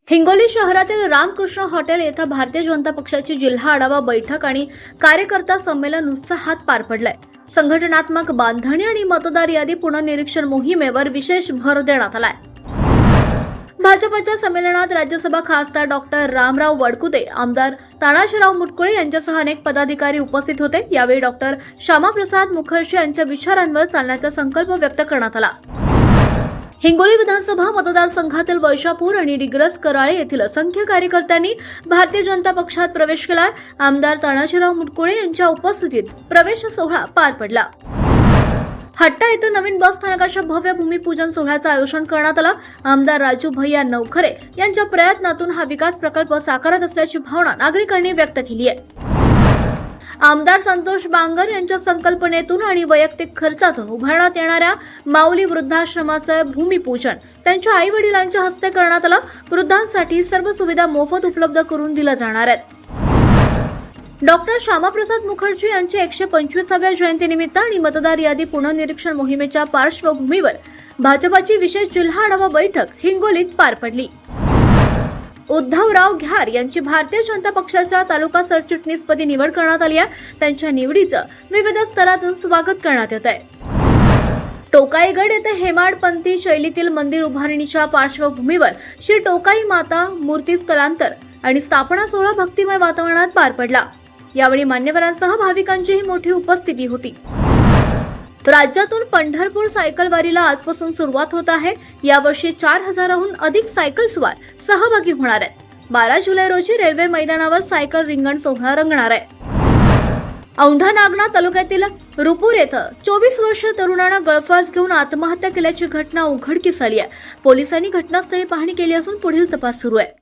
हिंगोली शहरातील रामकृष्ण हॉटेल येथे भारतीय जनता पक्षाची जिल्हा आढावा बैठक आणि कार्यकर्ता संमेलन उत्साहात पार पडलंय। संघटनात्मक बांधणी आणि मतदार यादी पुनर्निरीक्षण मोहिमेवर विशेष भर देण्यात आलाय। भाजपच्या संमेलनात राज्यसभा खासदार डॉक्टर रामराव वडकुते, आमदार तानाजीराव मुटकुळे यांच्यासह अनेक पदाधिकारी उपस्थित होते। यावेळी डॉक्टर श्यामाप्रसाद मुखर्जी यांच्या विचारांवर चालण्याचा संकल्प व्यक्त करण्यात आला। हिंगोली विधानसभा मतदारसंघातील वैशापूर आणि डिग्रस कराळे येथील असंख्य कार्यकर्त्यांनी भारतीय जनता पक्षात प्रवेश केला। आमदार तानाजीराव मुटकुळे यांच्या उपस्थितीत प्रवेश सोहळा पार पडला। हट्टा येथे नवीन बस स्थानकाच्या भव्य भूमिपूजन सोहळ्याचं आयोजन करण्यात आलं। आमदार राजू भैया नवखरे यांच्या प्रयत्नातून हा विकास प्रकल्प साकारत असल्याची भावना नागरिकांनी व्यक्त केली आहे। आमदार संतोष बांगर यांच्या संकल्पनेतून आणि वैयक्तिक खर्चातून उभारण्यात येणाऱ्या माऊली वृद्धाश्रमाचं भूमिपूजन त्यांच्या आई वडिलांच्या हस्ते करण्यात आलं। वृद्धांसाठी सर्व सुविधा मोफत उपलब्ध करून दिल्या जाणार आहेत। डॉक्टर श्यामाप्रसाद मुखर्जी यांच्या 125व्या जयंतीनिमित्त आणि मतदार यादी पुनर्निरीक्षण मोहिमेच्या पार्श्वभूमीवर भाजपाची विशेष जिल्हा आढावा बैठक हिंगोलीत पार पडली। उद्धवराव घ्यार यांची भारतीय जनता पक्षाच्या तालुका सरचिटणीसपदी निवड करण्यात आली आहे। त्यांच्या निवडीचं विविध स्तरातून स्वागत करण्यात येत आहे। टोकाईगड येथे हेमाडपंथी शैलीतील मंदिर उभारणीच्या पार्श्वभूमीवर श्री टोकाई माता मूर्ती स्थलांतर आणि स्थापना सोहळा भक्तिमय वातावरणात पार पडला। यावेळी मान्यवरांसह भाविकांचीही मोठी उपस्थिती होती। राज्यातून पंढरपूर सायकल वारीला आजपासून सुरुवात होत आहे। यावर्षी 4000हून अधिक सायकल स्वार सहभागी होणार आहेत। 12 जुलै रोजी रेल्वे मैदानावर सायकल रिंगण सोहळा रंगणार आहे। औंढा नागनाथ तालुक्यातील रुपूर येथे 24 वर्षीय तरुणानं गळफास घेऊन आत्महत्या केल्याची घटना उघडकीस आली आहे। पोलिसांनी घटनास्थळी पाहणी केली असून पुढील तपास सुरू आहे।